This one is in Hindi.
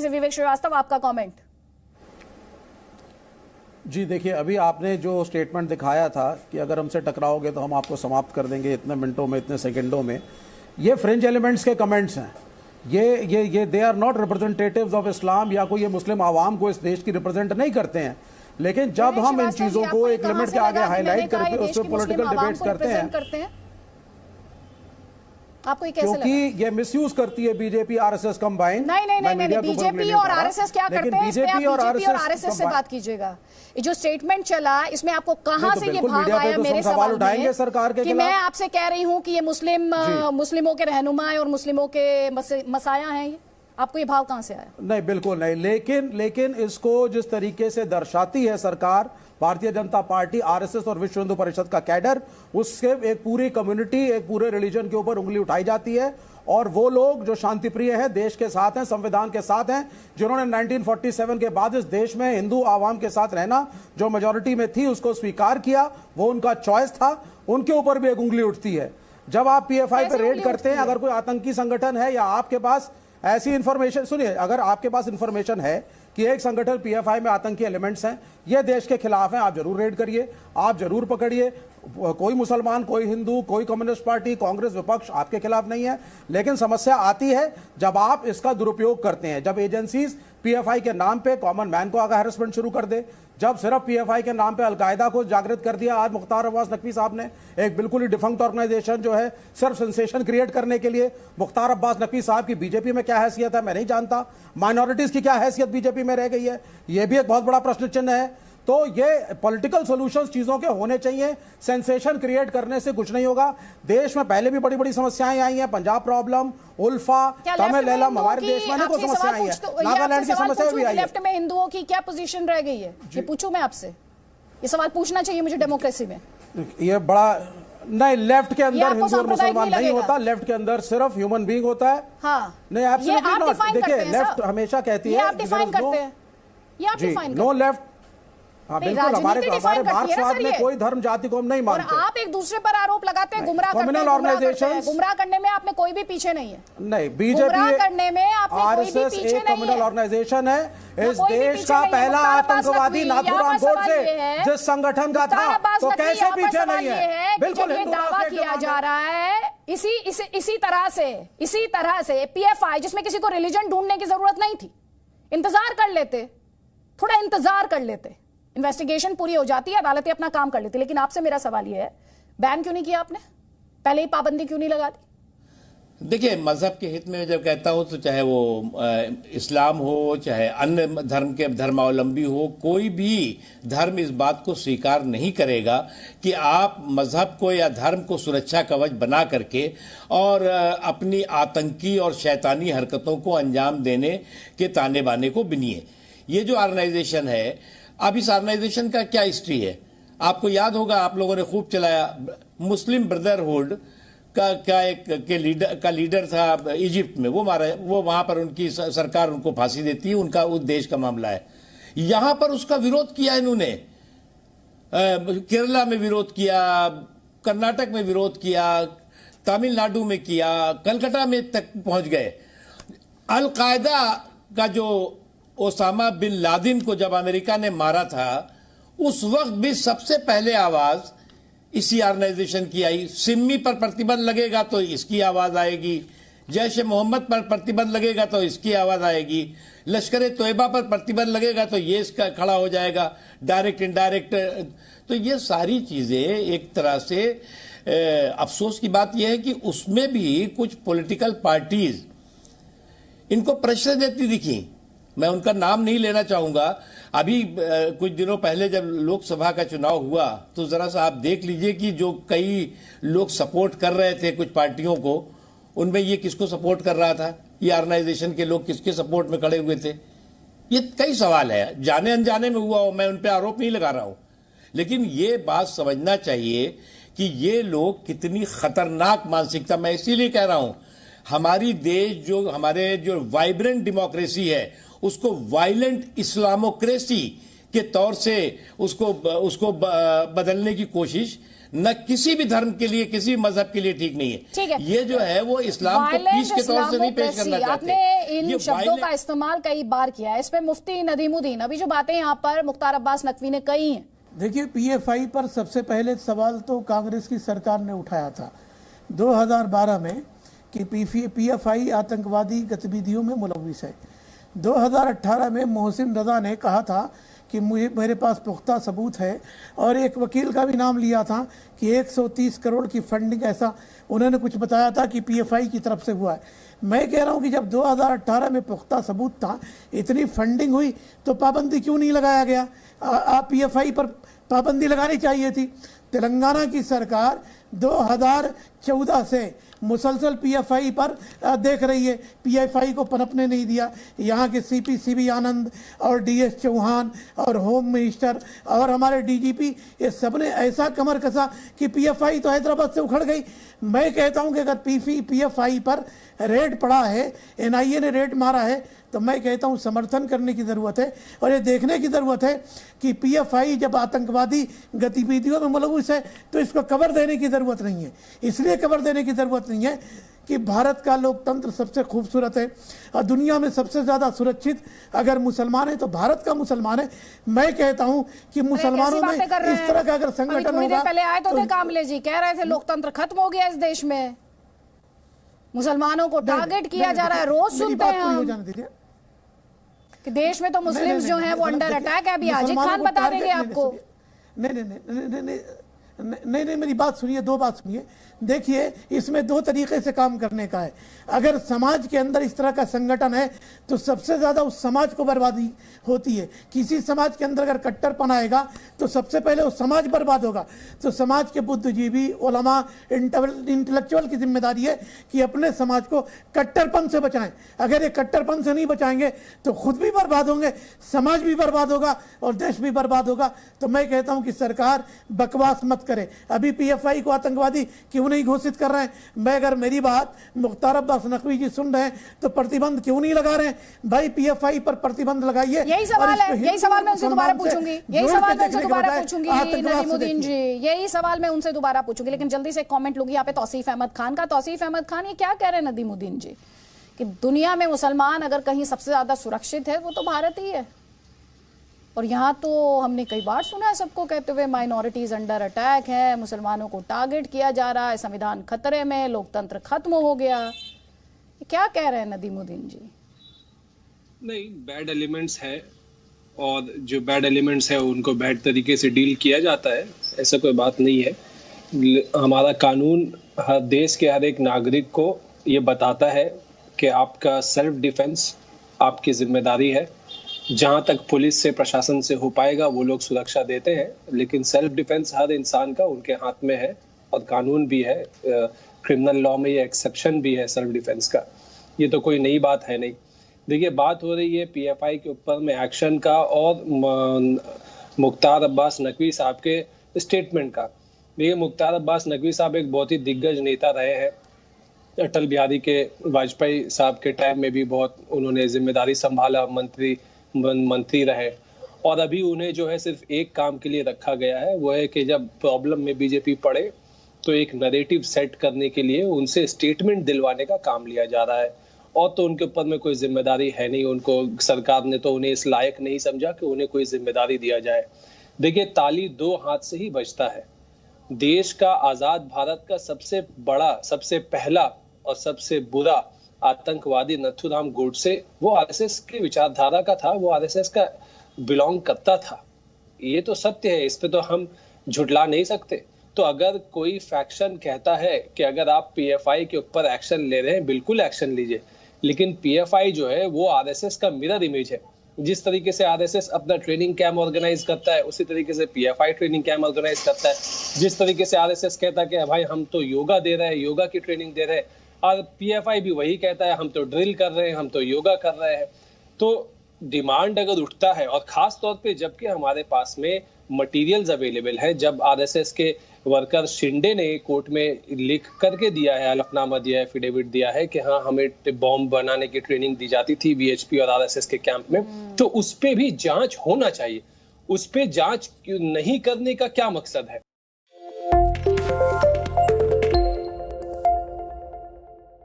से विवेक श्रीवास्तव, आपका कमेंट। जी देखिए, अभी आपने जो स्टेटमेंट दिखाया था कि अगर हमसे टकराओगे तो हम आपको समाप्त कर देंगे इतने मिनटों में, इतने सेकंडों में, ये फ्रिंज एलिमेंट्स के कमेंट्स हैं। ये they are not representatives of Islam, या कोई ये मुस्लिम आवाम को इस देश की रिप्रेजेंट नहीं करते हैं। लेकिन जब हम इन चीजों को एक लिमिट के आगे हाईलाइट करके उस पर पॉलिटिकल डिबेट्स करते हैं, आपको ये कैसे क्योंकि ये मिसयूज करती है बीजेपी आरएसएस कंबाइन। नहीं, बीजेपी और आरएसएस क्या करते हैं, बीजेपी और आरएसएस से बात कीजिएगा। ये जो स्टेटमेंट चला, इसमें आपको कहां से ये भाव आया मेरे सवाल उठाएंगे सरकार के कि मैं आपसे कह रही हूं कि ये मुस्लिमों के रहनुमा और मुस्लिमों के मसाया हैं, ये आपको ये भाव कहां से आया? नहीं, बिल्कुल नहीं। लेकिन इसको जिस तरीके से दर्शाती है सरकार, भारतीय जनता पार्टी, आरएसएस और विश्व हिंदू परिषद का कैडर, उससे एक पूरी कम्युनिटी, एक पूरे रिलीजन के ऊपर उंगली उठाई जाती है। और वो लोग जो शांतिप्रिय हैं, देश के साथ हैं, संविधान के साथ हैं, जिन्होंने 1947 के बाद इस देश में हिंदू आवाम के साथ रहना, जो मेजॉरिटी में थी, उसको स्वीकार किया, वो उनका चॉइस था, उनके ऊपर भी एक उंगली उठती है। जब आप पीएफआई पे रेड करते हैं, अगर कोई आतंकी संगठन है या आपके पास ऐसी इंफॉर्मेशन, सुनिए, अगर आपके पास इंफॉर्मेशन है कि एक संगठन पीएफआई में आतंकी एलिमेंट्स हैं, ये देश के खिलाफ हैं, आप जरूर रेड करिए, आप जरूर पकड़िए। कोई मुसलमान, कोई हिंदू, कोई कम्युनिस्ट पार्टी, कांग्रेस, विपक्ष आपके खिलाफ नहीं है। लेकिन समस्या आती है जब आप इसका दुरुपयोग करते हैं, जब एजेंसीज पीएफआई के नाम पे कॉमन मैन को आगे हैरेसमेंट शुरू कर दे, जब सिर्फ पीएफआई के नाम पे अलकायदा को जागृत कर दिया। आज मुख्तार अब्बास नकवी साहब ने एक बिल्कुल ही डिफंक्ट ऑर्गेनाइजेशन जो है सिर्फ सेंसेशन क्रिएट करने के लिए, मुख्तार अब्बास नकवी साहब की बीजेपी में क्या हैसियत है मैं नहीं जानता, माइनॉरिटीज की क्या हैसियत बीजेपी में रह गई है, यह भी एक बहुत बड़ा प्रश्न चिन्ह है। तो ये पॉलिटिकल सॉल्यूशंस चीजों के होने चाहिए, सेंसेशन क्रिएट करने से कुछ नहीं होगा। देश में पहले भी बड़ी बड़ी समस्याएं आई हैं, पंजाब प्रॉब्लम, उल्फा, तमिल एलम, हमारे देश में कोई समस्या आई है, नागालैंड की समस्या भी आई है। लेफ्ट में हिंदुओं की क्या पोजीशन रह गई है, ये पूछूं मैं आपसे? ये सवाल पूछना चाहिए मुझे डेमोक्रेसी में। ये बड़ा नहीं, लेफ्ट के अंदर हिंदू और मुसलमान नहीं होता, लेफ्ट के अंदर सिर्फ ह्यूमन बीइंग होता है। हाँ, नहीं, एब्सोल्युटली नॉट। देखिए, लेफ्ट हमेशा कहती है नो लेफ्ट। हाँ, बिल्कुल, हमारे मार्क्सवाद में कोई धर्म जाति को हम नहीं मानते। और आप एक दूसरे पर आरोप लगाते हैं, गुमराह करते हैं। गुमराह करने में आप में कोई भी पीछे नहीं है। नहीं, बीजेपी करने में आरएसएस एक कम्युनल ऑर्गेनाइजेशन है। इस देश का पहला आतंकवादी नाथूराम गोडसे जिस संगठन का था, तो कैसे पीछे नहीं है? बिल्कुल, ये दावा किया जा रहा है इसी तरह से पीएफआई, जिसमें किसी को रिलीजन ढूंढने की जरूरत नहीं थी, इंतजार कर लेते, थोड़ा इंतजार कर लेते, इन्वेस्टिगेशन पूरी हो जाती है, अदालतें अपना काम कर लेती। लेकिन आपसे मेरा सवाल यह है, बैन क्यों नहीं किया आपने? पहले ही पाबंदी क्यों नहीं लगा दी? देखिए, मजहब के हित में जब कहता हूं तो चाहे वो इस्लाम हो, चाहे अन्य धर्म के धर्मावलंबी हो, कोई भी धर्म इस बात को स्वीकार नहीं करेगा कि आप मजहब को या धर्म को सुरक्षा कवच बना करके और अपनी आतंकी और शैतानी हरकतों को अंजाम देने के ताने बाने को बिनिए। ये जो ऑर्गेनाइजेशन है, अब इस ऑर्गेनाइजेशन का क्या हिस्ट्री है आपको याद होगा, आप लोगों ने खूब चलाया। मुस्लिम ब्रदरहुड का लीडर था इजिप्ट में, वो वहां पर उनकी सरकार उनको फांसी देती है, उनका उस देश का मामला है। यहां पर उसका विरोध किया इन्होंने, केरला में विरोध किया, कर्नाटक में विरोध किया, तमिलनाडु में किया, कलकत्ता में तक पहुंच गए। अल-कायदा का जो ओसामा बिन लादेन को जब अमेरिका ने मारा था, उस वक्त भी सबसे पहले आवाज इसी ऑर्गेनाइजेशन की आई। सिमी पर प्रतिबंध लगेगा तो इसकी आवाज आएगी, जैश ए मोहम्मद पर प्रतिबंध लगेगा तो इसकी आवाज आएगी, लश्कर तोयबा पर प्रतिबंध लगेगा तो ये इसका खड़ा हो जाएगा, डायरेक्ट इनडायरेक्ट। तो ये सारी चीजें एक तरह से अफसोस की बात यह है कि उसमें भी कुछ पॉलिटिकल पार्टीज इनको प्रेशर देती दिखी। मैं उनका नाम नहीं लेना चाहूंगा। अभी कुछ दिनों पहले जब लोकसभा का चुनाव हुआ तो जरा सा आप देख लीजिए कि जो कई लोग सपोर्ट कर रहे थे कुछ पार्टियों को, उनमें ये किसको सपोर्ट कर रहा था, ये ऑर्गेनाइजेशन के लोग किसके सपोर्ट में खड़े हुए थे। ये कई सवाल है, जाने अनजाने में हुआ हो, मैं उन पर आरोप नहीं लगा रहा हूं, लेकिन ये बात समझना चाहिए कि ये लोग कितनी खतरनाक मानसिकता, मैं इसीलिए कह रहा हूं हमारी देश जो हमारे जो वाइब्रेंट डेमोक्रेसी है उसको वायलेंट इस्लामोक्रेसी के तौर से उसको बदलने की कोशिश न किसी भी धर्म के लिए, किसी मजहब के लिए ठीक नहीं ठीक है। है। ये जो है वो इस्लाम को पीस के तौर से नहीं पेश करना चाहते। आपने इन शब्दों का इस्तेमाल कई बार किया है। इस पे मुफ्ती नदीमुद्दीन, अभी जो बातें यहाँ पर मुख्तार अब्बास नकवी ने कही हैं, देखिए, पीएफआई पर सबसे पहले सवाल तो कांग्रेस की सरकार ने उठाया था 2012 में कि पीएफआई आतंकवादी गतिविधियों में मुलव्विस है। 2018 में मोहसिन रजा ने कहा था कि मेरे पास पुख्ता सबूत है, और एक वकील का भी नाम लिया था कि 130 करोड़ की फंडिंग, ऐसा उन्होंने कुछ बताया था कि पीएफआई की तरफ से हुआ है। मैं कह रहा हूं कि जब 2018 में पुख्ता सबूत था, इतनी फंडिंग हुई, तो पाबंदी क्यों नहीं लगाया गया? पीएफआई पर पाबंदी लगानी चाहिए थी। तेलंगाना की सरकार 2014 से मुसलसल पीएफआई पर देख रही है, पीएफआई को पनपने नहीं दिया। यहाँ के सीपी आनंद और डीएस चौहान और होम मिनिस्टर और हमारे डीजीपी, ये सब ने ऐसा कमर कसा कि पीएफआई तो हैदराबाद से उखड़ गई। मैं कहता हूँ कि अगर पीएफआई पर रेड पड़ा है, एनआईए ने रेड मारा है, तो मैं कहता हूँ समर्थन करने की ज़रूरत है, और ये देखने की ज़रूरत है कि पीएफआई जब आतंकवादी गतिविधियों में मुलव्विस है तो इसको कवर देने की ज़रूरत नहीं है। इसलिए कवर देने की ज़रूरत नहीं है कि भारत का लोकतंत्र सबसे खूबसूरत है और दुनिया में सबसे ज़्यादा सुरक्षित अगर मुसलमान है तो भारत का मुसलमान है। मैं कहता हूँ कि मुसलमानों में इस तरह का अगर संगठन होगा। पहले आए तो कामले जी कह रहे थे लोकतंत्र खत्म हो गया इस देश में, मुसलमानों को टारगेट किया जा रहा है। रोज सुनते हैं हम कि देश में तो मुस्लिम्स जो हैं वो अंडर अटैक है। अभी आजिद खान बता देंगे आपको। नहीं, मेरी बात सुनिए, दो बात सुनिए। देखिए, इसमें दो तरीके से काम करने का है। अगर समाज के अंदर इस तरह का संगठन है तो सबसे ज़्यादा उस समाज को बर्बादी होती है। किसी समाज के अंदर अगर कट्टरपन आएगा तो सबसे पहले वो समाज बर्बाद होगा। तो समाज के बुद्धिजीवी, उलमा, इंटेलेक्चुअल की जिम्मेदारी है कि अपने समाज को कट्टरपन से बचाएं। अगर ये कट्टरपन से नहीं बचाएंगे तो खुद भी बर्बाद होंगे, समाज भी बर्बाद होगा और देश भी बर्बाद होगा। तो मैं कहता हूँ कि सरकार बकवास मत करे। अभी पीएफआई को आतंकवादी क्यों नहीं घोषित कर रहे हैं? मैं अगर मेरी बात मुख्तार अब्बास नकवी जी सुन रहे हैं तो प्रतिबंध क्यों नहीं लगा रहे हैं? भाई पीएफआई पर प्रतिबंध लगाइए। यही सवाल है, यही सवाल मैं उनसे दोबारा पूछूंगी, यही सवाल मैं उनसे दोबारा पूछूंगी नदीमुद्दीन जी, यही सवाल मैं उनसे दोबारा पूछूंगी। लेकिन जल्दी से कमेंट लूंगी यहाँ पे तौसीफ अहमद खान का। तौसीफ अहमद खान, ये क्या कह रहे हैं नदीमुद्दीन जी कि दुनिया में मुसलमान अगर कहीं सबसे ज्यादा सुरक्षित है वो तो भारत ही है, और यहाँ तो हमने कई बार सुना है सबको कहते हुए माइनॉरिटीज अंडर अटैक है, मुसलमानों को टारगेट किया जा रहा है, संविधान खतरे में, लोकतंत्र खत्म हो गया। क्या कह रहे हैं नदीमुद्दीन जी? नहीं, बैड एलिमेंट्स है और जो बैड एलिमेंट्स है उनको बैड तरीके से डील किया जाता है, ऐसा कोई बात नहीं है। हमारा कानून हर देश के हर एक नागरिक को ये बताता है कि आपका सेल्फ डिफेंस आपकी जिम्मेदारी है। जहाँ तक पुलिस से, प्रशासन से हो पाएगा वो लोग सुरक्षा देते हैं, लेकिन सेल्फ डिफेंस हर इंसान का उनके हाथ में है और कानून भी है, क्रिमिनल लॉ में ये एक्सेप्शन भी है सेल्फ डिफेंस का। ये तो कोई नई बात है नहीं। देखिए, बात हो रही है पीएफआई के ऊपर में एक्शन का और मुख्तार अब्बास नकवी साहब के स्टेटमेंट का। देखिए, मुख्तार अब्बास नकवी साहब एक बहुत ही दिग्गज नेता रहे हैं। अटल बिहारी के वाजपेयी साहब के टाइम में भी बहुत उन्होंने जिम्मेदारी संभाला, मंत्री रहे, और अभी उन्हें जो है सिर्फ एक काम के लिए रखा गया है, वो है कि जब प्रॉब्लम में बीजेपी पड़े तो एक नैरेटिव सेट करने के लिए उनसे स्टेटमेंट दिलवाने का काम लिया जा रहा है। और तो उनके ऊपर में कोई जिम्मेदारी है नहीं, उनको सरकार ने तो उन्हें इस लायक नहीं समझा कि उन्हें कोई जिम्मेदारी दिया जाए। देखिए, ताली दो हाथ से ही बजता है। देश का, आजाद भारत का सबसे बड़ा, सबसे पहला और सबसे बुरा आतंकवादी नथुराम गोडसे वो आरएसएस की विचारधारा का था, वो आरएसएस का बिलोंग करता था। ये तो सत्य है, इस पे तो हम झुटला नहीं सकते। तो अगर कोई फैक्शन कहता है कि अगर आप पीएफआई के ऊपर एक्शन ले रहे हैं, बिल्कुल एक्शन लीजिए, लेकिन पीएफआई जो है वो आरएसएस का मिरर इमेज है। जिस तरीके से आरएसएस अपना ट्रेनिंग कैंप ऑर्गेनाइज करता है, उसी तरीके से पीएफआई ट्रेनिंग कैंप ऑर्गेनाइज करता है। जिस तरीके से आरएसएस कहता है कि भाई हम तो योगा दे रहे हैं, योगा की ट्रेनिंग दे रहे हैं, और पीएफआई भी वही कहता है हम तो ड्रिल कर रहे हैं, हम तो योगा कर रहे हैं। तो डिमांड अगर उठता है, और खास तौर पे जबकि हमारे पास में मटेरियल्स अवेलेबल है, जब आरएसएस के वर्कर शिंदे ने कोर्ट में लिख करके दिया है, हलफनामा दिया है, एफिडेविट दिया है कि हाँ हमें बॉम्ब बनाने की ट्रेनिंग दी जाती थी वीएचपी और आरएसएस के कैंप में, तो उस पे भी जांच होना चाहिए। उस पे जांच नहीं करने का क्या मकसद है?